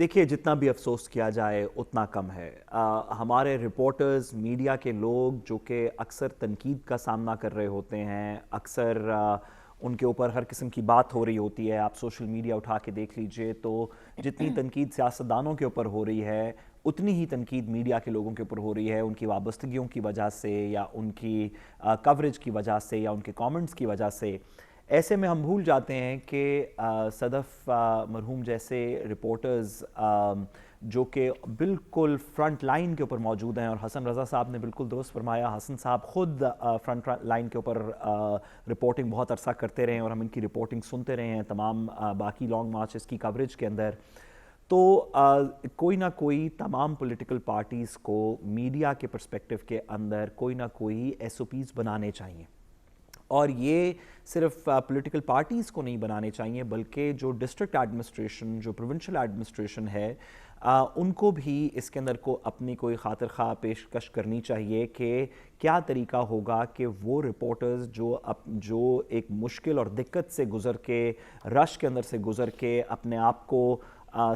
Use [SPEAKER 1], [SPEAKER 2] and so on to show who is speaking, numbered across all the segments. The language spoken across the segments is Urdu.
[SPEAKER 1] دیکھیے جتنا بھی افسوس کیا جائے اتنا کم ہے. ہمارے رپورٹرز، میڈیا کے لوگ جو کہ اکثر تنقید کا سامنا کر رہے ہوتے ہیں، اکثر ان کے اوپر ہر قسم کی بات ہو رہی ہوتی ہے. آپ سوشل میڈیا اٹھا کے دیکھ لیجئے تو جتنی تنقید سیاستدانوں کے اوپر ہو رہی ہے اتنی ہی تنقید میڈیا کے لوگوں کے اوپر ہو رہی ہے، ان کی وابستگیوں کی وجہ سے یا ان کی کوریج کی وجہ سے یا ان کے کامنٹس کی وجہ سے. ایسے میں ہم بھول جاتے ہیں کہ صدف مرحوم جیسے رپورٹرز جو کہ بالکل فرنٹ لائن کے اوپر موجود ہیں، اور حسن رضا صاحب نے بالکل درست فرمایا، حسن صاحب خود فرنٹ لائن کے اوپر رپورٹنگ بہت عرصہ کرتے رہے ہیں اور ہم ان کی رپورٹنگ سنتے رہے ہیں تمام باقی لانگ مارچز کی کوریج کے اندر. تو کوئی نہ کوئی تمام پولیٹیکل پارٹیز کو میڈیا کے پرسپیکٹو کے اندر کوئی نہ کوئی ایس او پیز بنانے چاہیے، اور یہ صرف پولیٹیکل پارٹیز کو نہیں بنانے چاہیے بلکہ جو ڈسٹرکٹ ایڈمنسٹریشن، جو پروونشل ایڈمنسٹریشن ہے، ان کو بھی اس کے اندر کو اپنی کوئی خاطر خواہ پیشکش کرنی چاہیے کہ کیا طریقہ ہوگا کہ وہ رپورٹرز جو ایک مشکل اور دقت سے گزر کے، رش کے اندر سے گزر کے اپنے آپ کو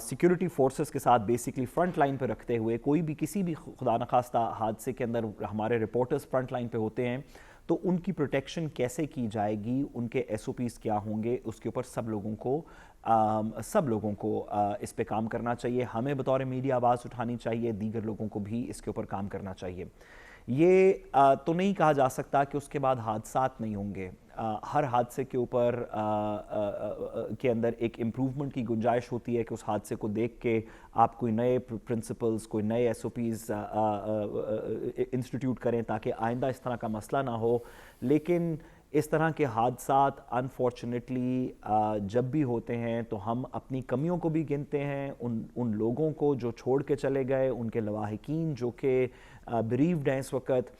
[SPEAKER 1] سیکیورٹی فورسز کے ساتھ بیسکلی فرنٹ لائن پہ رکھتے ہوئے، کوئی بھی کسی بھی خدا نخواستہ حادثے کے اندر ہمارے رپورٹرز فرنٹ لائن پہ ہوتے ہیں، تو ان کی پروٹیکشن کیسے کی جائے گی، ان کے ایس او پیز کیا ہوں گے، اس کے اوپر سب لوگوں کو اس پہ کام کرنا چاہیے. ہمیں بطور میڈیا آواز اٹھانی چاہیے، دیگر لوگوں کو بھی اس کے اوپر کام کرنا چاہیے. یہ تو نہیں کہا جا سکتا کہ اس کے بعد حادثات نہیں ہوں گے. ہر حادثے کے اوپر کے اندر ایک امپروومنٹ کی گنجائش ہوتی ہے کہ اس حادثے کو دیکھ کے آپ کوئی نئے پرنسپلز، کوئی نئے ایس او پیز انسٹیٹیوٹ کریں تاکہ آئندہ اس طرح کا مسئلہ نہ ہو. لیکن اس طرح کے حادثات انفارچونیٹلی جب بھی ہوتے ہیں تو ہم اپنی کمیوں کو بھی گنتے ہیں، ان لوگوں کو جو چھوڑ کے چلے گئے، ان کے لواحقین جو کہ بریوڈ ہیں اس وقت،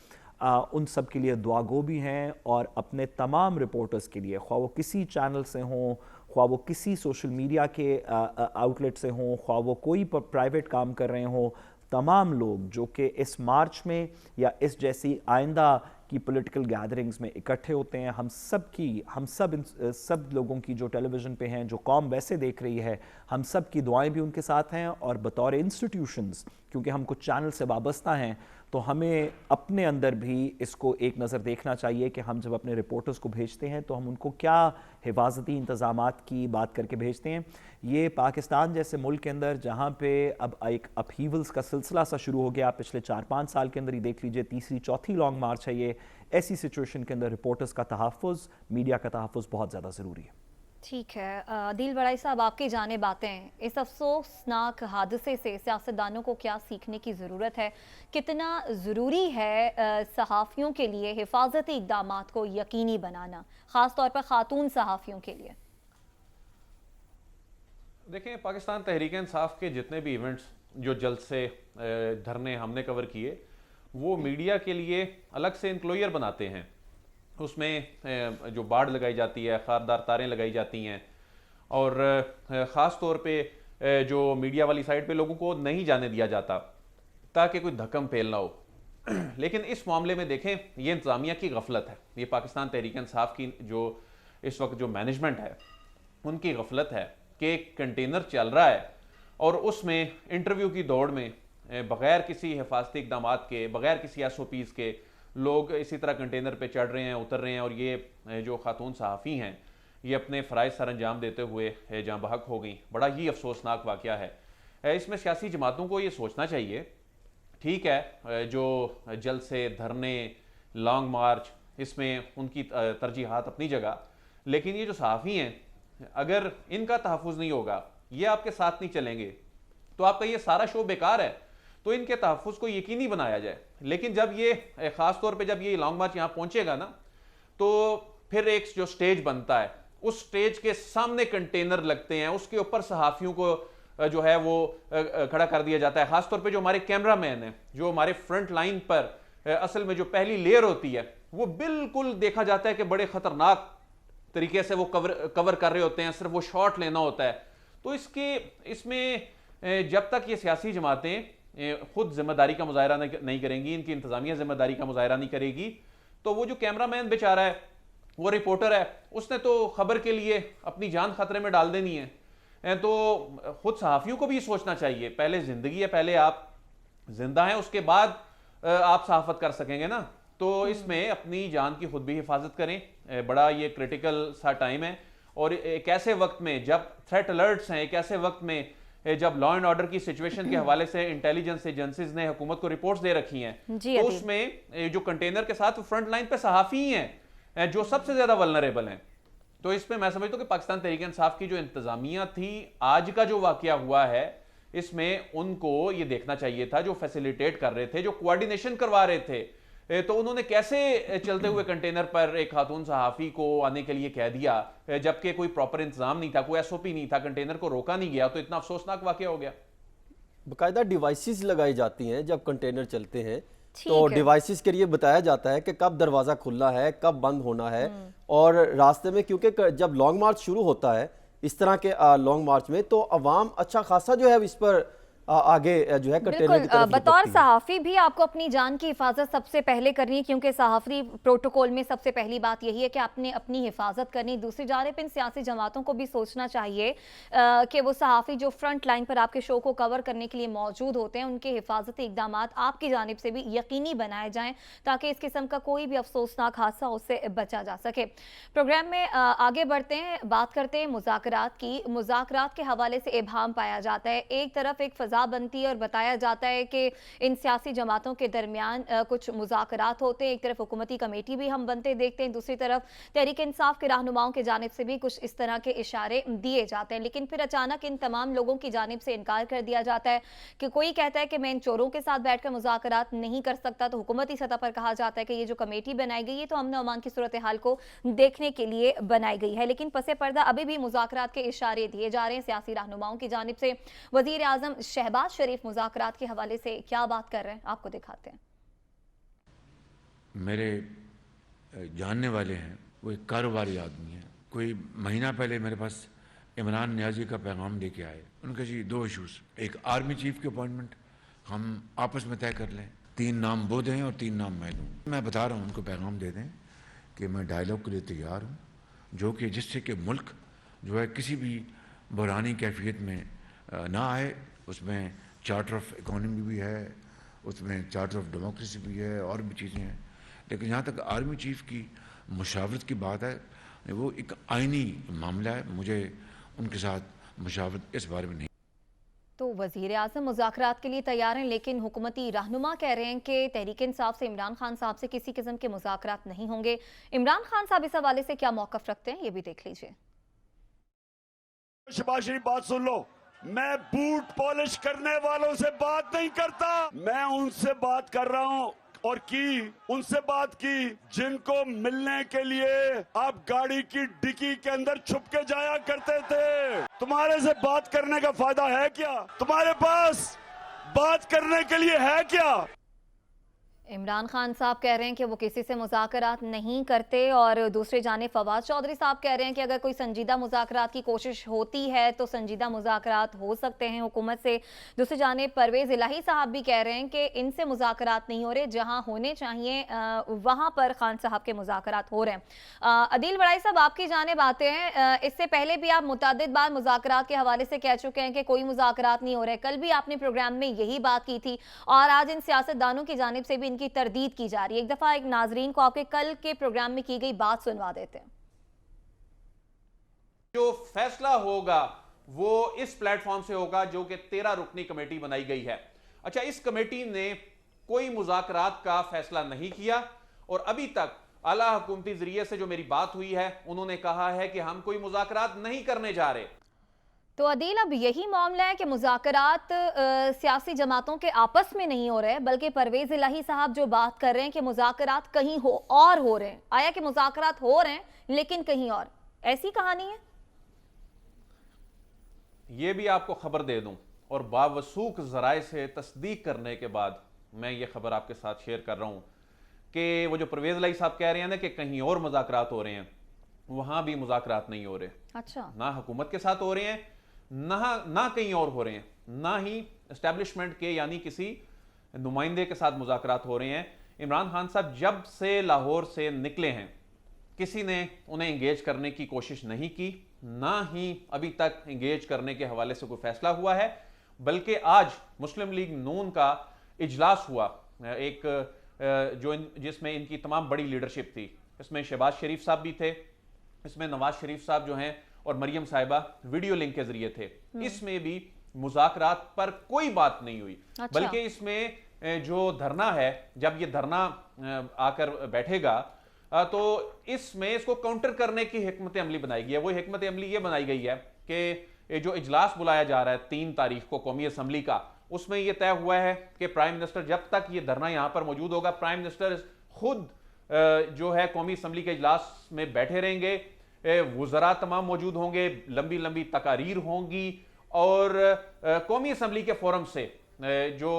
[SPEAKER 1] ان سب کے لیے دعا گو بھی ہیں. اور اپنے تمام رپورٹرز کے لیے، خواہ وہ کسی چینل سے ہوں، خواہ وہ کسی سوشل میڈیا کے آؤٹ لیٹ سے ہوں، خواہ وہ کوئی پرائیویٹ کام کر رہے ہوں، تمام لوگ جو کہ اس مارچ میں یا اس جیسی آئندہ کی پولیٹیکل گیدرنگز میں اکٹھے ہوتے ہیں، ہم سب لوگوں کی جو ٹیلی ویژن پہ ہیں، جو قوم ویسے دیکھ رہی ہے، ہم سب کی دعائیں بھی ان کے ساتھ ہیں. اور بطور انسٹیٹیوشنز، کیونکہ ہم کچھ چینل سے وابستہ ہیں، تو ہمیں اپنے اندر بھی اس کو ایک نظر دیکھنا چاہیے کہ ہم جب اپنے رپورٹرز کو بھیجتے ہیں تو ہم ان کو کیا حفاظتی انتظامات کی بات کر کے بھیجتے ہیں. یہ پاکستان جیسے ملک کے اندر جہاں پہ اب ایک اپہیولز کا سلسلہ سا شروع ہو گیا، پچھلے 4-5 سال کے اندر ہی دیکھ لیجئے، تیسری چوتھی لانگ مارچ ہے یہ. ایسی سچویشن کے اندر رپورٹرز کا تحفظ، میڈیا کا تحفظ بہت زیادہ ضروری ہے.
[SPEAKER 2] ٹھیک ہے عادل بڑائی صاحب، آپ کی جانب آتے ہیں. اس افسوسناک حادثے سے سیاستدانوں کو کیا سیکھنے کی ضرورت ہے؟ کتنا ضروری ہے صحافیوں کے لیے حفاظتی اقدامات کو یقینی بنانا، خاص طور پر خاتون صحافیوں کے لیے؟
[SPEAKER 3] دیکھیں، پاکستان تحریک انصاف کے جتنے بھی ایونٹس جو جلد سے دھرنے ہم نے کور کیے، وہ میڈیا کے لیے الگ سے انکلوئر بناتے ہیں. اس میں جو باڑ لگائی جاتی ہے، خاردار تاریں لگائی جاتی ہیں، اور خاص طور پہ جو میڈیا والی سائٹ پہ لوگوں کو نہیں جانے دیا جاتا تاکہ کوئی دھکم پھیل نہ ہو. لیکن اس معاملے میں دیکھیں، یہ انتظامیہ کی غفلت ہے، یہ پاکستان تحریک انصاف کی جو اس وقت جو مینجمنٹ ہے ان کی غفلت ہے کہ ایک کنٹینر چل رہا ہے اور اس میں انٹرویو کی دوڑ میں بغیر کسی حفاظتی اقدامات کے، بغیر کسی ایس او پیز کے لوگ اسی طرح کنٹینر پہ چڑھ رہے ہیں، اتر رہے ہیں، اور یہ جو خاتون صحافی ہیں یہ اپنے فرائض سر انجام دیتے ہوئے جاں بحق ہو گئیں. بڑا ہی افسوسناک واقعہ ہے. اس میں سیاسی جماعتوں کو یہ سوچنا چاہیے، ٹھیک ہے جو جلد سے دھرنے، لانگ مارچ، اس میں ان کی ترجیحات اپنی جگہ، لیکن یہ جو صحافی ہیں اگر ان کا تحفظ نہیں ہوگا، یہ آپ کے ساتھ نہیں چلیں گے، تو آپ کا یہ سارا شو بیکار ہے. تو ان کے تحفظ کو یقینی بنایا جائے. لیکن جب یہ خاص طور پہ جب یہ لانگ مارچ یہاں پہنچے گا نا، تو پھر ایک جو سٹیج بنتا ہے، اس سٹیج کے سامنے کنٹینر لگتے ہیں، اس کے اوپر صحافیوں کو جو ہے وہ کھڑا کر دیا جاتا ہے. خاص طور پہ جو ہمارے کیمرہ مین ہیں، جو ہمارے فرنٹ لائن پر اصل میں جو پہلی لیئر ہوتی ہے، وہ بالکل دیکھا جاتا ہے کہ بڑے خطرناک طریقے سے وہ کور کر رہے ہوتے ہیں، صرف وہ شاٹ لینا ہوتا ہے. تو اس میں جب تک یہ سیاسی جماعتیں خود ذمہ داری کا مظاہرہ نہیں کریں گی، ان کی انتظامیہ ذمہ داری کا مظاہرہ نہیں کرے گی، تو وہ جو کیمرہ مین بیچارہ ہے، وہ رپورٹر ہے، اس نے تو خبر کے لیے اپنی جان خطرے میں ڈال دینی ہے. تو خود صحافیوں کو بھی سوچنا چاہیے، پہلے زندگی ہے، پہلے آپ زندہ ہیں، اس کے بعد آپ صحافت کر سکیں گے نا. تو اس میں اپنی جان کی خود بھی حفاظت کریں. بڑا یہ کرٹیکل سا ٹائم ہے، اور ایک ایسے وقت میں جب تھریٹ الرٹس ہیں، ایک ایسے وقت میں جب لا اینڈ آرڈر کی سچویشن کے حوالے سے انٹیلیجنس ایجنسیز نے حکومت کو رپورٹس دے رکھی ہیں، تو اس میں جو کنٹینر کے ساتھ فرنٹ لائن پہ صحافی ہی ہیں جو سب سے زیادہ ولنریبل ہیں. تو اس پہ میں سمجھتا ہوں کہ پاکستان تحریک انصاف کی جو انتظامیہ تھی، آج کا جو واقعہ ہوا ہے اس میں ان کو یہ دیکھنا چاہیے تھا، جو فیسیلیٹیٹ کر رہے تھے، جو کوارڈینیشن کروا رہے تھے، تو انہوں نے کیسے چلتے ہوئے کنٹینر پر ایک خاتون صحافی کو آنے کے لیے کہہ دیا جبکہ کوئی پراپر انتظام نہیں تھا، کوئی ایس او پی نہیں تھا، کنٹینر کو روکا نہیں گیا. تو اتنا افسوسناک واقعہ ہو گیا.
[SPEAKER 4] باقاعدہ ڈیوائسز لگائی جاتی ہیں جب کنٹینر چلتے ہیں، تو ڈیوائسز کے لیے بتایا جاتا ہے کہ کب دروازہ کھلنا ہے، کب بند ہونا ہے. اور راستے میں کیونکہ جب لانگ مارچ شروع ہوتا ہے اس طرح کے لانگ مارچ میں، تو عوام اچھا خاصا جو ہے اس پر آگے جو ہے کنٹینر کی طرف
[SPEAKER 2] بطور صحافی بھی آپ کو اپنی جان کی حفاظت سب سے پہلے کرنی ہے، کیونکہ صحافی پروٹوکول میں سب سے پہلی بات یہی ہے کہ آپ نے اپنی حفاظت کرنی. دوسری جانب ان سیاسی جماعتوں کو بھی سوچنا چاہیے کہ وہ صحافی جو فرنٹ لائن پر آپ کے شو کو کور کرنے کے لیے موجود ہوتے ہیں، ان کے حفاظتی اقدامات آپ کی جانب سے بھی یقینی بنائے جائیں تاکہ اس قسم کا کوئی بھی افسوسناک حادثہ اس سے بچا جا سکے. پروگرام میں آگے بڑھتے ہیں، بات کرتے ہیں مذاکرات کی. مذاکرات کے حوالے سے ابہام پایا جاتا ہے. ایک طرف ایک فضا بنتی ہے اور بتایا جاتا ہے کہ ان سیاسی جماعتوں کے درمیان کچھ مذاکرات ہوتے ہیں، ایک طرف حکومتی کمیٹی بھی ہم بنتے دیکھتے ہیں، دوسری طرف تحریک انصاف کے رہنماؤں کی جانب سے بھی کچھ اس طرح کے اشارے دیے جاتے ہیں. لیکن پھر اچانک ان تمام لوگوں کی جانب سے انکار کر دیا جاتا ہے کہ کوئی کہتا ہے کہ میں ان چوروں کے ساتھ بیٹھ کر مذاکرات نہیں کر سکتا. تو حکومتی سطح پر کہا جاتا ہے کہ یہ جو کمیٹی بنائی گئی ہے تو امن و امان کی صورتحال کو دیکھنے کے لیے بنائی گئی ہے. لیکن پس پردہ ابھی بھی مذاکرات کے اشارے دیے جا رہے ہیں سیاسی رہنماؤں کی جانب سے. وزیر اعظم شہباز شریف مذاکرات کے حوالے سے کیا بات کر رہے ہیں، آپ کو دکھاتے ہیں.
[SPEAKER 5] میرے جاننے والے ہیں، وہ ایک کاروباری آدمی ہیں. کوئی مہینہ پہلے میرے پاس عمران نیازی کا پیغام لے کے آئے. ان کے جی 2 ایشوز، ایک آرمی چیف کی اپوائنٹمنٹ ہم آپس میں طے کر لیں، 3 نام وہ دیں اور 3 نام میں دوں. میں بتا رہا ہوں ان کو پیغام دے دیں کہ میں ڈائلاگ کے لیے تیار ہوں، جو کہ جس سے کہ ملک جو ہے کسی بھی بحرانی کیفیت میں نہ آئے. اس میں چارٹر آف اکانومی بھی ہے، اس میں چارٹر آف ڈیموکریسی بھی ہے، اور بھی چیزیں ہیں. لیکن جہاں تک آرمی چیف کی مشاورت کی بات ہے، وہ ایک آئینی معاملہ ہے. مجھے ان کے ساتھ مشاورت اس بارے میں نہیں.
[SPEAKER 2] تو وزیر اعظم مذاکرات کے لیے تیار ہیں، لیکن حکومتی رہنما کہہ رہے ہیں کہ تحریک انصاف سے عمران خان صاحب سے کسی قسم کے مذاکرات نہیں ہوں گے. عمران خان صاحب اس حوالے سے کیا موقف رکھتے ہیں، یہ بھی دیکھ لیجئے.
[SPEAKER 6] شہباز شریف بات سن لو، میں بوٹ پالش کرنے والوں سے بات نہیں کرتا، میں ان سے بات کر رہا ہوں اور ان سے بات کی جن کو ملنے کے لیے آپ گاڑی کی ڈکی کے اندر چھپ کے جایا کرتے تھے. تمہارے سے بات کرنے کا فائدہ ہے کیا؟ تمہارے پاس بات کرنے کے لیے ہے کیا؟
[SPEAKER 2] عمران خان صاحب کہہ رہے ہیں کہ وہ کسی سے مذاکرات نہیں کرتے، اور دوسری جانب فواد چودھری صاحب کہہ رہے ہیں کہ اگر کوئی سنجیدہ مذاکرات کی کوشش ہوتی ہے تو سنجیدہ مذاکرات ہو سکتے ہیں حکومت سے. دوسری جانب پرویز الہی صاحب بھی کہہ رہے ہیں کہ ان سے مذاکرات نہیں ہو رہے، جہاں ہونے چاہیے وہاں پر خان صاحب کے مذاکرات ہو رہے ہیں. عدیل بڑائی صاحب آپ کی جانب آتے ہیں. اس سے پہلے بھی آپ متعدد بار مذاکرات کے حوالے سے کہہ چکے ہیں کہ کوئی مذاکرات نہیں ہو رہے. کل بھی آپ نے پروگرام میں یہی بات کی تھی، اور آج ان سیاستدانوں کی جانب سے بھی کی تردید کی جا رہی ہے. ایک دفعہ ایک ناظرین کو آپ کے کل کے پروگرام میں کی گئی بات سنوا دیتے ہیں.
[SPEAKER 3] جو فیصلہ ہوگا وہ اس پلیٹ فارم سے ہوگا جو کہ 13 رکنی کمیٹی بنائی گئی ہے. اچھا، اس کمیٹی نے کوئی مذاکرات کا فیصلہ نہیں کیا، اور ابھی تک اعلیٰ حکومتی ذریعے سے جو میری بات ہوئی ہے انہوں نے کہا ہے کہ ہم کوئی مذاکرات نہیں کرنے جا رہے.
[SPEAKER 2] تو عدیل اب یہی معاملہ ہے کہ مذاکرات سیاسی جماعتوں کے آپس میں نہیں ہو رہے، بلکہ پرویز الہی صاحب جو بات کر رہے ہیں کہ مذاکرات کہیں اور ہو رہے ہیں. آیا کہ مذاکرات ہو رہے ہیں لیکن کہیں اور، ایسی کہانی ہے؟
[SPEAKER 3] یہ بھی آپ کو خبر دے دوں، اور باوثوق ذرائع سے تصدیق کرنے کے بعد میں یہ خبر آپ کے ساتھ شیئر کر رہا ہوں کہ وہ جو پرویز الہی صاحب کہہ رہے ہیں نا کہ کہیں اور مذاکرات ہو رہے ہیں، وہاں بھی مذاکرات نہیں ہو رہے.
[SPEAKER 2] اچھا،
[SPEAKER 3] نہ حکومت کے ساتھ ہو رہے ہیں، نہ کہیں اور ہو رہے ہیں، نہ ہی اسٹیبلشمنٹ کے یعنی کسی نمائندے کے ساتھ مذاکرات ہو رہے ہیں. عمران خان صاحب جب سے لاہور سے نکلے ہیں کسی نے انہیں انگیج کرنے کی کوشش نہیں کی، نہ ہی ابھی تک انگیج کرنے کے حوالے سے کوئی فیصلہ ہوا ہے، بلکہ آج مسلم لیگ نون کا اجلاس ہوا ایک جس میں ان کی تمام بڑی لیڈرشپ تھی. اس میں شہباز شریف صاحب بھی تھے، اس میں نواز شریف صاحب جو ہیں اور مریم صاحبہ ویڈیو لنک کے ذریعے تھے. اس میں بھی مذاکرات پر کوئی بات نہیں ہوئی، بلکہ اس میں جو دھرنا ہے، جب یہ دھرنا آ کر بیٹھے گا تو اس میں اس کو کاؤنٹر کرنے کی حکمت عملی بنائی گئی ہے. وہ حکمت عملی یہ بنائی گئی ہے کہ جو اجلاس بلایا جا رہا ہے 3 تاریخ کو قومی اسمبلی کا، اس میں یہ طے ہوا ہے کہ پرائم منسٹر جب تک یہ دھرنا یہاں پر موجود ہوگا، پرائم منسٹر خود جو ہے قومی اسمبلی کے اجلاس میں بیٹھے رہیں گے، وزراء تمام موجود ہوں گے، لمبی لمبی تقاریر ہوں گی، اور قومی اسمبلی کے فورم سے جو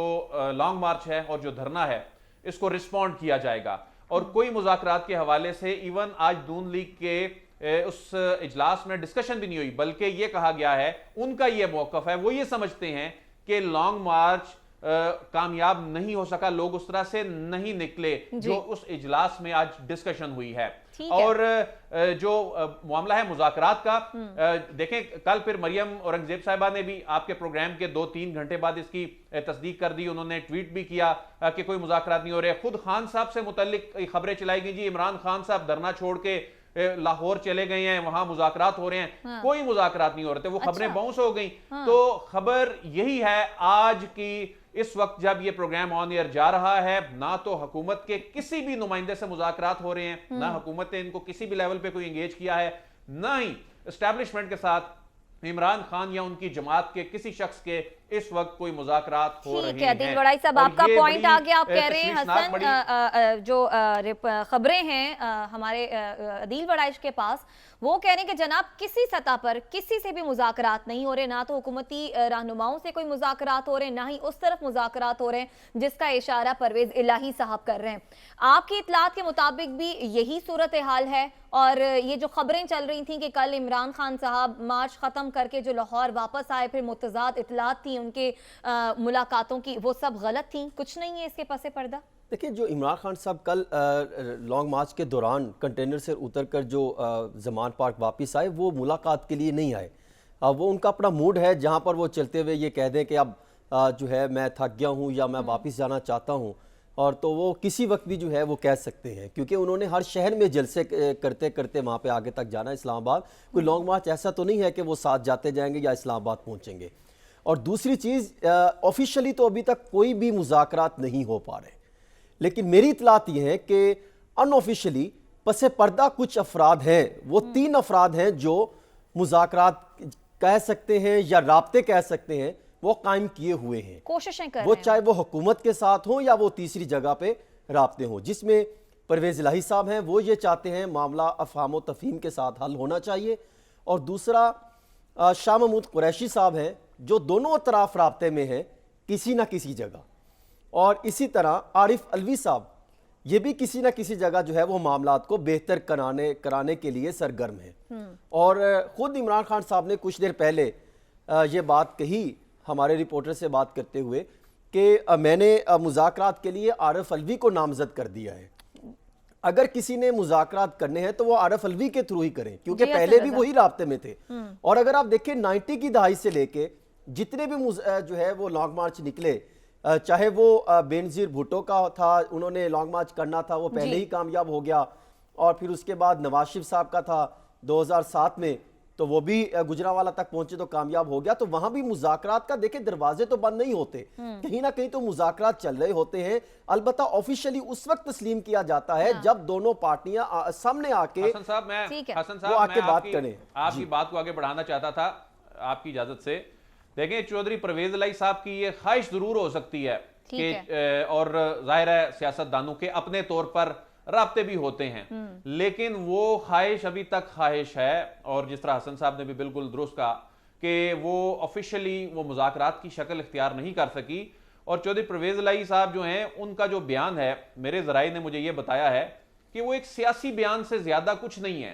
[SPEAKER 3] لانگ مارچ ہے اور جو دھرنا ہے اس کو رسپونڈ کیا جائے گا. اور کوئی مذاکرات کے حوالے سے ایون آج نون لیگ کے اس اجلاس میں ڈسکشن بھی نہیں ہوئی، بلکہ یہ کہا گیا ہے، ان کا یہ موقف ہے، وہ یہ سمجھتے ہیں کہ لانگ مارچ کامیاب نہیں ہو سکا، لوگ اس طرح سے نہیں نکلے جو اس اجلاس میں آج ڈسکشن ہوئی ہے. اور جو معاملہ ہے مذاکرات کا، دیکھیں کل پھر مریم اورنگزیب صاحبہ نے بھی آپ کے پروگرام کے 2-3 گھنٹے بعد اس کی تصدیق کر دی. انہوں نے ٹویٹ بھی کیا کہ کوئی مذاکرات نہیں ہو رہے. خود خان صاحب سے متعلق خبریں چلائی گئی، جی عمران خان صاحب دھرنا چھوڑ کے لاہور چلے گئے ہیں، وہاں مذاکرات ہو رہے ہیں. کوئی مذاکرات نہیں ہو رہے تھے، وہ خبریں باؤنس ہو گئیں. تو خبر یہی ہے آج کی، اس وقت جب یہ پروگرام آن ایئر جا رہا ہے، نہ تو حکومت کے کسی بھی نمائندے سے مذاکرات ہو رہے ہیں، نہ حکومت نے ان کو کسی بھی لیول پہ کوئی انگیج کیا ہے، نہ ہی اسٹیبلشمنٹ کے ساتھ عمران خان یا ان کی جماعت کے کسی شخص کے اس وقت کوئی مذاکرات ہو رہے ہیں.
[SPEAKER 2] ٹھیک ہے عدیل وڑائی صاحب، آپ کا پوائنٹ آ گیا. آپ کہہ رہے ہیں حسن جو خبریں ہیں ہمارے عدیل وڑائش کے پاس، وہ کہہ رہے ہیں کہ جناب کسی سطح پر کسی سے بھی مذاکرات نہیں ہو رہے، نہ تو حکومتی رہنماؤں سے کوئی مذاکرات ہو رہے، نہ ہی اس طرف مذاکرات ہو رہے ہیں جس کا اشارہ پرویز الہی صاحب کر رہے ہیں. آپ کی اطلاعات کے مطابق بھی یہی صورتحال ہے؟ اور یہ جو خبریں چل رہی تھیں کہ کل عمران خان صاحب مارچ ختم کر کے جو لاہور واپس آئے، پھر متضاد اطلاعات تھیں ان کے ملاقاتوں کی، وہ سب غلط تھیں، کچھ نہیں ہے اس کے پس پردہ؟
[SPEAKER 4] دیکھیں، جو عمران خان صاحب کل لانگ مارچ کے دوران کنٹینر سے اتر کر جو زمان پارک واپس آئے، وہ ملاقات کے لیے نہیں آئے. وہ ان کا اپنا موڈ ہے جہاں پر وہ چلتے ہوئے یہ کہہ دیں کہ اب جو ہے میں تھک گیا ہوں یا میں واپس جانا چاہتا ہوں، اور تو وہ کسی وقت بھی جو ہے وہ کہہ سکتے ہیں، کیونکہ انہوں نے ہر شہر میں جلسے کرتے کرتے وہاں پہ آگے تک جانا ہے. اسلام آباد کوئی لانگ مارچ ایسا تو نہیں ہے کہ وہ ساتھ جاتے جائیں گے یا اسلام آباد پہنچیں گے. اور دوسری چیز، آفیشلی تو ابھی تک کوئی بھی مذاکرات نہیں ہو پا رہے، لیکن میری اطلاعات یہ ہے کہ ان آفیشلی پس پردہ کچھ افراد ہیں، وہ 3 افراد ہیں جو مذاکرات کہہ سکتے ہیں یا رابطے کہہ سکتے ہیں، وہ قائم کیے ہوئے ہیں،
[SPEAKER 2] کوششیں کر رہے ہیں،
[SPEAKER 4] وہ چاہے وہ حکومت کے ساتھ ہوں یا وہ تیسری جگہ پہ رابطے ہوں. جس میں پرویز الہی صاحب ہیں، وہ یہ چاہتے ہیں معاملہ افہام و تفہیم کے ساتھ حل ہونا چاہیے، اور دوسرا شاہ محمود قریشی صاحب ہیں جو دونوں اطراف رابطے میں ہیں کسی نہ کسی جگہ، اور اسی طرح عارف علوی صاحب یہ بھی کسی نہ کسی جگہ جو ہے وہ معاملات کو بہتر کرانے کے لیے سرگرم ہیں. اور خود عمران خان صاحب نے کچھ دیر پہلے یہ بات کہی ہمارے رپورٹر سے بات کرتے ہوئے کہ میں نے مذاکرات کے لیے عارف علوی کو نامزد کر دیا ہے. اگر کسی نے مذاکرات کرنے ہیں تو وہ عارف علوی کے تھرو ہی کریں، کیونکہ پہلے بھی وہی رابطے میں تھے. اور اگر آپ دیکھیں 90 کی دہائی سے لے کے جتنے بھی جو ہے وہ لانگ مارچ نکلے، چاہے وہ بینظیر بھٹو کا تھا، انہوں نے لانگ مارچ کرنا تھا، وہ پہلے ہی کامیاب ہو گیا، اور پھر اس کے بعد نواز شریف صاحب کا تھا 2007 میں، تو وہ بھی گجرانوالہ تک پہنچے تو کامیاب ہو گیا. تو وہاں بھی مذاکرات کا دیکھیں دروازے تو بند نہیں ہوتے، کہیں نہ کہیں تو مذاکرات چل رہے ہوتے ہیں. البتہ آفیشلی اس وقت تسلیم کیا جاتا ہے جب دونوں پارٹیاں سامنے آ کے
[SPEAKER 3] حسن صاحب میں
[SPEAKER 4] بات کریں.
[SPEAKER 3] آپ کی بات کو آگے بڑھانا چاہتا تھا آپ کی اجازت سے. دیکھیں چودھری پرویز الہی صاحب کی یہ خواہش ضرور ہو سکتی ہے کہ اور ظاہر ہے سیاست دانوں کے اپنے طور پر رابطے بھی ہوتے ہیں، لیکن وہ خواہش ابھی تک خواہش ہے. اور جس طرح حسن صاحب نے بھی بالکل درست کہا کہ وہ آفیشلی وہ مذاکرات کی شکل اختیار نہیں کر سکی. اور چودھری پرویز الہی صاحب جو ہیں، ان کا جو بیان ہے، میرے ذرائع نے مجھے یہ بتایا ہے کہ وہ ایک سیاسی بیان سے زیادہ کچھ نہیں ہے.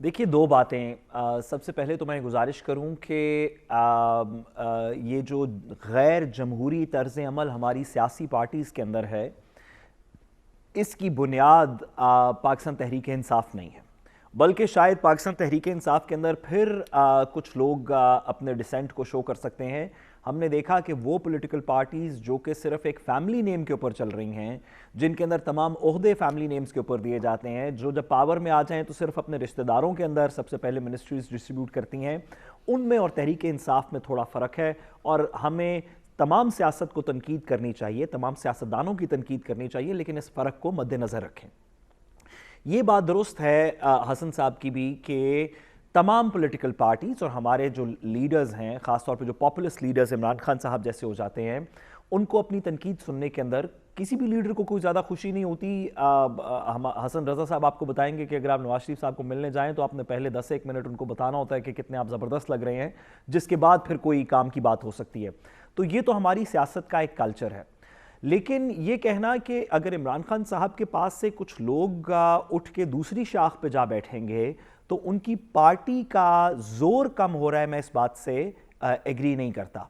[SPEAKER 1] دیکھیے دو باتیں، سب سے پہلے تو میں گزارش کروں کہ یہ جو غیر جمہوری طرز عمل ہماری سیاسی پارٹیز کے اندر ہے، اس کی بنیاد پاکستان تحریک انصاف نہیں ہے، بلکہ شاید پاکستان تحریک انصاف کے اندر پھر کچھ لوگ اپنے ڈسینٹ کو شو کر سکتے ہیں۔ ہم نے دیکھا کہ وہ پولیٹیکل پارٹیز جو کہ صرف ایک فیملی نیم کے اوپر چل رہی ہیں، جن کے اندر تمام عہدے فیملی نیمز کے اوپر دیے جاتے ہیں، جو جب پاور میں آ جائیں تو صرف اپنے رشتہ داروں کے اندر سب سے پہلے منسٹریز ڈسٹریبیوٹ کرتی ہیں، ان میں اور تحریک انصاف میں تھوڑا فرق ہے، اور ہمیں تمام سیاست کو تنقید کرنی چاہیے، تمام سیاستدانوں کی تنقید کرنی چاہیے، لیکن اس فرق کو مد نظر رکھیں۔ یہ بات درست ہے حسن صاحب کی بھی کہ تمام پولیٹیکل پارٹیز اور ہمارے جو لیڈرز ہیں، خاص طور پہ جو پاپولسٹ لیڈرز عمران خان صاحب جیسے ہو جاتے ہیں، ان کو اپنی تنقید سننے کے اندر کسی بھی لیڈر کو کوئی زیادہ خوشی نہیں ہوتی۔ حسن رضا صاحب آپ کو بتائیں گے کہ اگر آپ نواز شریف صاحب کو ملنے جائیں تو آپ نے پہلے 10-1 منٹ ان کو بتانا ہوتا ہے کہ کتنے آپ زبردست لگ رہے ہیں، جس کے بعد پھر کوئی کام کی بات ہو سکتی ہے۔ تو یہ تو ہماری سیاست کا ایک کلچر ہے، لیکن یہ کہنا کہ اگر عمران خان صاحب کے پاس سے کچھ لوگ اٹھ کے دوسری شاخ پہ جا بیٹھیں گے تو ان کی پارٹی کا زور کم ہو رہا ہے، میں اس بات سے ایگری نہیں کرتا۔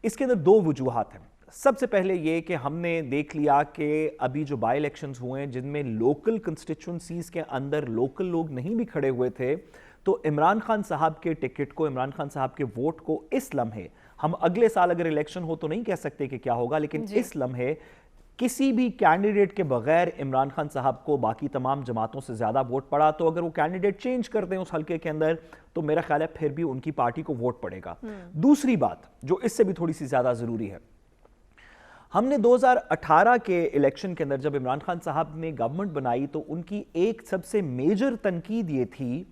[SPEAKER 1] اس کے اندر دو وجوہات ہیں۔ سب سے پہلے یہ کہ ہم نے دیکھ لیا کہ ابھی جو بائی الیکشنز ہوئے ہیں جن میں لوکل کنسٹیچوئنسیز کے اندر لوکل لوگ نہیں بھی کھڑے ہوئے تھے، تو عمران خان صاحب کے ٹکٹ کو، عمران خان صاحب کے ووٹ کو اس لمحے، ہم اگلے سال اگر الیکشن ہو تو نہیں کہہ سکتے کہ کیا ہوگا، لیکن اس لمحے کسی بھی کینڈیڈیٹ کے بغیر عمران خان صاحب کو باقی تمام جماعتوں سے زیادہ ووٹ پڑا، تو اگر وہ کینڈیڈیٹ چینج کر دیں اس حلقے کے اندر تو میرا خیال ہے پھر بھی ان کی پارٹی کو ووٹ پڑے گا۔ دوسری بات جو اس سے بھی تھوڑی سی زیادہ ضروری ہے، ہم نے 2018 کے الیکشن کے اندر جب عمران خان صاحب نے گورنمنٹ بنائی تو ان کی ایک سب سے میجر تنقید یہ تھی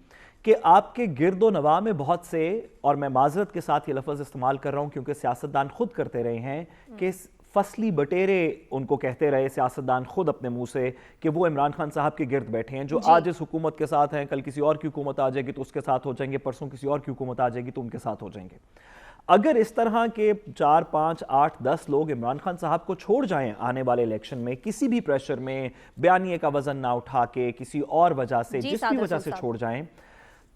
[SPEAKER 1] کہ آپ کے گرد و نواح میں بہت سے، اور میں معذرت کے ساتھ یہ لفظ استعمال کر رہا ہوں کیونکہ سیاستدان خود کرتے رہے ہیں، کہ فصلی بٹیرے ان کو کہتے رہے سیاستدان خود اپنے منہ سے، کہ وہ عمران خان صاحب کے گرد بیٹھے ہیں، جو آج اس حکومت کے ساتھ ہیں، کل کسی اور کی حکومت آ جائے گی تو اس کے ساتھ ہو جائیں گے، پرسوں کسی اور کی حکومت آ جائے گی تو ان کے ساتھ ہو جائیں گے۔ اگر اس طرح کے 4 5 8 10 لوگ عمران خان صاحب کو چھوڑ جائیں آنے والے الیکشن میں، کسی بھی پریشر میں، بیانیے کا وزن نہ اٹھا کے، کسی اور وجہ سے، جس بھی وجہ سے چھوڑ جائیں،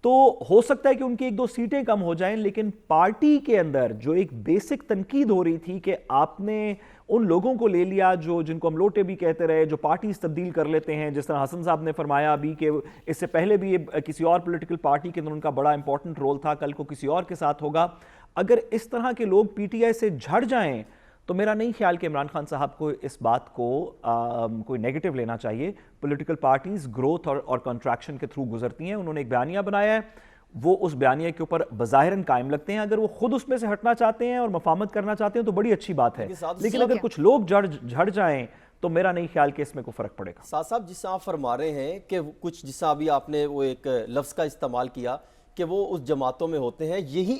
[SPEAKER 1] تو ہو سکتا ہے کہ ان کی 1-2 سیٹیں کم ہو جائیں، لیکن پارٹی کے اندر جو ایک بیسک تنقید ہو رہی تھی کہ آپ نے ان لوگوں کو لے لیا جن کو ہم لوٹے بھی کہتے رہے، جو پارٹیز تبدیل کر لیتے ہیں، جس طرح حسن صاحب نے فرمایا ابھی کہ اس سے پہلے بھی کسی اور پولیٹیکل پارٹی کے اندر ان کا بڑا امپورٹنٹ رول تھا، کل کو کسی اور کے ساتھ ہوگا۔ اگر اس طرح کے لوگ پی ٹی آئی سے جھڑ جائیں تو میرا نہیں خیال کہ عمران خان صاحب کو اس بات کو کوئی نیگیٹو لینا چاہیے۔ پولیٹیکل پارٹیز گروتھ اور کنٹریکشن کے تھرو گزرتی ہیں، انہوں نے ایک بیانیہ بنایا ہے، وہ اس بیانیہ کے اوپر بظاہراً قائم لگتے ہیں، اگر وہ خود اس میں سے ہٹنا چاہتے ہیں اور مفاہمت کرنا چاہتے ہیں تو بڑی اچھی بات ہے، لیکن اگر کچھ لوگ جھڑ جائیں تو میرا نہیں خیال کہ اس میں کوئی فرق پڑے گا۔
[SPEAKER 4] سعد صاحب جس آپ فرما رہے ہیں کہ کچھ جس ابھی آپ نے وہ ایک لفظ کا استعمال کیا کہ وہ اس جماعتوں میں ہوتے ہیں، یہی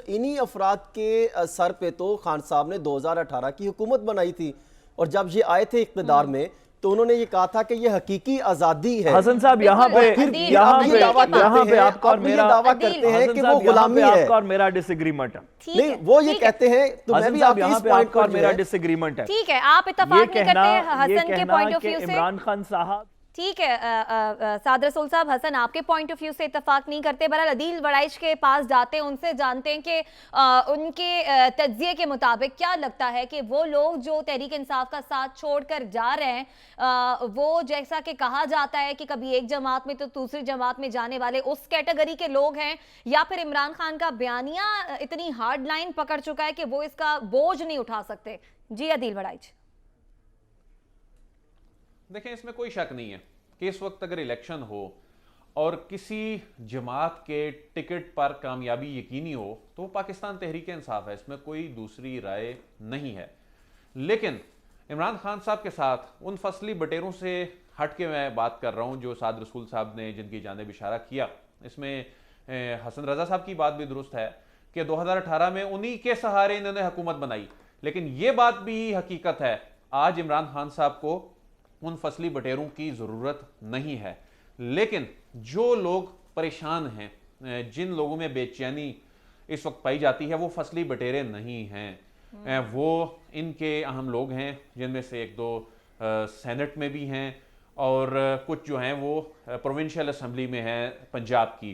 [SPEAKER 4] انہی افراد کے سر پہ تو خان صاحب نے 2018 کی حکومت بنائی تھی، اور جب یہ آئے تھے اقتدار میں تو انہوں نے یہ کہا تھا کہ یہ حقیقی آزادی ہے۔
[SPEAKER 1] حسن صاحب یہاں پہ آپ کا اور میرا دعویٰ کرتے ہیں کہ وہ غلامی ہے، آپ کا اور میرا ڈس ایگریمنٹ ہے۔
[SPEAKER 4] نہیں وہ یہ کہتے ہیں تو میں بھی آپ کی اس پوائنٹ
[SPEAKER 1] کا اور میرا ڈس ایگریمنٹ ہے۔
[SPEAKER 2] ٹھیک ہے، آپ اتفاق نہیں کرتے حسن کے پوائنٹ آف ویو سے،
[SPEAKER 1] عمران خان صاحب
[SPEAKER 2] ٹھیک ہے سعد رسول صاحب، حسن آپ کے پوائنٹ آف ویو سے اتفاق نہیں کرتے، بہرحال عدیل وڑائچ کے پاس جاتے ہیں، ان سے جانتے ہیں کہ ان کے تجزیے کے مطابق کیا لگتا ہے کہ وہ لوگ جو تحریک انصاف کا ساتھ چھوڑ کر جا رہے ہیں، وہ جیسا کہ کہا جاتا ہے کہ کبھی ایک جماعت میں تو دوسری جماعت میں جانے والے اس کیٹیگری کے لوگ ہیں، یا پھر عمران خان کا بیانیہ اتنی ہارڈ لائن پکڑ چکا ہے کہ وہ اس کا بوجھ نہیں اٹھا سکتے؟ جی عدیل وڑائچ۔
[SPEAKER 3] دیکھیں اس میں کوئی شک نہیں ہے کہ اس وقت اگر الیکشن ہو اور کسی جماعت کے ٹکٹ پر کامیابی یقینی ہو تو وہ پاکستان تحریک انصاف ہے، اس میں کوئی دوسری رائے نہیں ہے۔ لیکن عمران خان صاحب کے ساتھ ان فصلی بٹیروں سے ہٹ کے میں بات کر رہا ہوں جو سعد رسول صاحب نے جن کی جانب اشارہ کیا، اس میں حسن رضا صاحب کی بات بھی درست ہے کہ 2018 میں انہی کے سہارے انہوں نے حکومت بنائی، لیکن یہ بات بھی حقیقت ہے آج عمران خان صاحب کو ان فصلی بٹیروں کی ضرورت نہیں ہے۔ لیکن جو لوگ پریشان ہیں، جن لوگوں میں بے چینی اس وقت پائی جاتی ہے، وہ فصلی بٹیرے نہیں ہیں، وہ ان کے اہم لوگ ہیں، جن میں سے 1-2 سینٹ میں بھی ہیں اور کچھ جو ہیں وہ پروونشل اسمبلی میں ہیں پنجاب کی.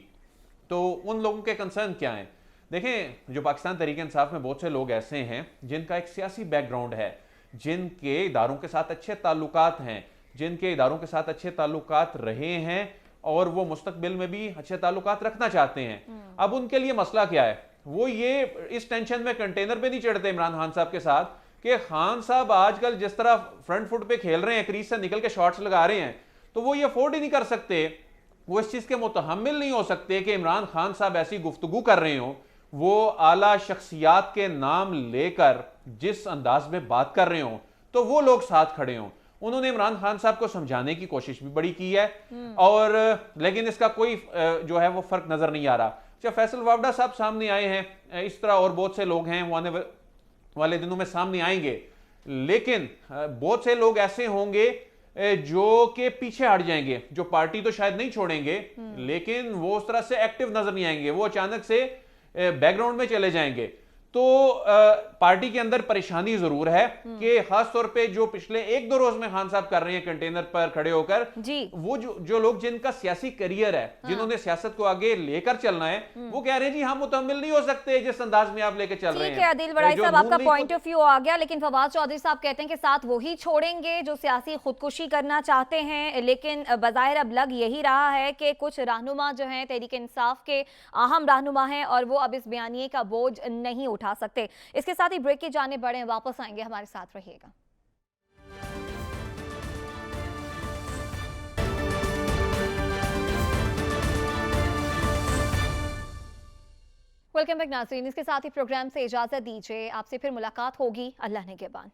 [SPEAKER 3] تو ان لوگوں کے کنسرن کیا ہیں؟ دیکھیں جو پاکستان تحریک انصاف میں بہت سے لوگ ایسے ہیں جن کا ایک سیاسی بیک گراؤنڈ ہے, جن کے اداروں کے ساتھ اچھے تعلقات ہیں, جن کے اداروں کے ساتھ اچھے تعلقات رہے ہیں اور وہ مستقبل میں بھی اچھے تعلقات رکھنا چاہتے ہیں. اب ان کے لیے مسئلہ کیا ہے؟ وہ یہ اس ٹینشن میں کنٹینر پہ نہیں چڑھتے عمران خان صاحب کے ساتھ کہ خان صاحب آج کل جس طرح فرنٹ فٹ پہ کھیل رہے ہیں, کریز سے نکل کے شاٹس لگا رہے ہیں, تو وہ یہ افورڈ ہی نہیں کر سکتے, وہ اس چیز کے متحمل نہیں ہو سکتے کہ عمران خان صاحب ایسی گفتگو کر رہے ہوں, وہ اعلیٰ شخصیات کے نام لے کر جس انداز میں بات کر رہے ہوں, تو وہ لوگ ساتھ کھڑے ہوں. انہوں نے عمران خان صاحب کو سمجھانے کی کوشش بھی بڑی کی ہے, اور لیکن اس کا کوئی جو ہے وہ فرق نظر نہیں آ رہا. اچھا, فیصل وابڈا صاحب سامنے آئے ہیں, اس طرح اور بہت سے لوگ ہیں وہ آنے والے دنوں میں سامنے آئیں گے, لیکن بہت سے لوگ ایسے ہوں گے جو کہ پیچھے ہٹ جائیں گے, جو پارٹی تو شاید نہیں چھوڑیں گے لیکن وہ اس طرح سے ایکٹیو نظر نہیں آئیں گے, وہ اچانک سے بیک گراؤنڈ میں چلے جائیں گے. تو پارٹی کے اندر پریشانی ضرور ہے کہ خاص طور پہ جو پچھلے 1-2 روز میں خان صاحب کر رہے ہیں کنٹینر پر کھڑے ہو کر, وہ جو لوگ جن کا سیاسی کریئر ہے, جنہوں نے سیاست کو آگے لے کر چلنا ہے, وہ کہہ رہے ہیں جی ہم متحمل نہیں ہو سکتے جس انداز میں آپ لے کے چل رہے ہیں.
[SPEAKER 2] ٹھیک ہے عادل وڑائی صاحب, آپ کا پوائنٹ آف ویو آ گیا, لیکن فواد چودھری صاحب کہتے ہیں کہ ساتھ وہی چھوڑیں گے جو سیاسی خودکشی کرنا چاہتے ہیں, لیکن بظاہر اب لگ یہی رہا ہے کہ کچھ رہنما جو ہیں تحریک انصاف کے اہم رہنما ہیں اور وہ اب اس بیانیے کا بوجھ نہیں اٹھا سکتے. اس کے ساتھ ہی بریک کی جانب بڑھیں, واپس آئیں گے, ہمارے ساتھ رہیے گا. ویلکم بیک ناظرین, اس کے ساتھ ہی پروگرام سے اجازت دیجیے, آپ سے پھر ملاقات ہوگی اللہ نگہبان.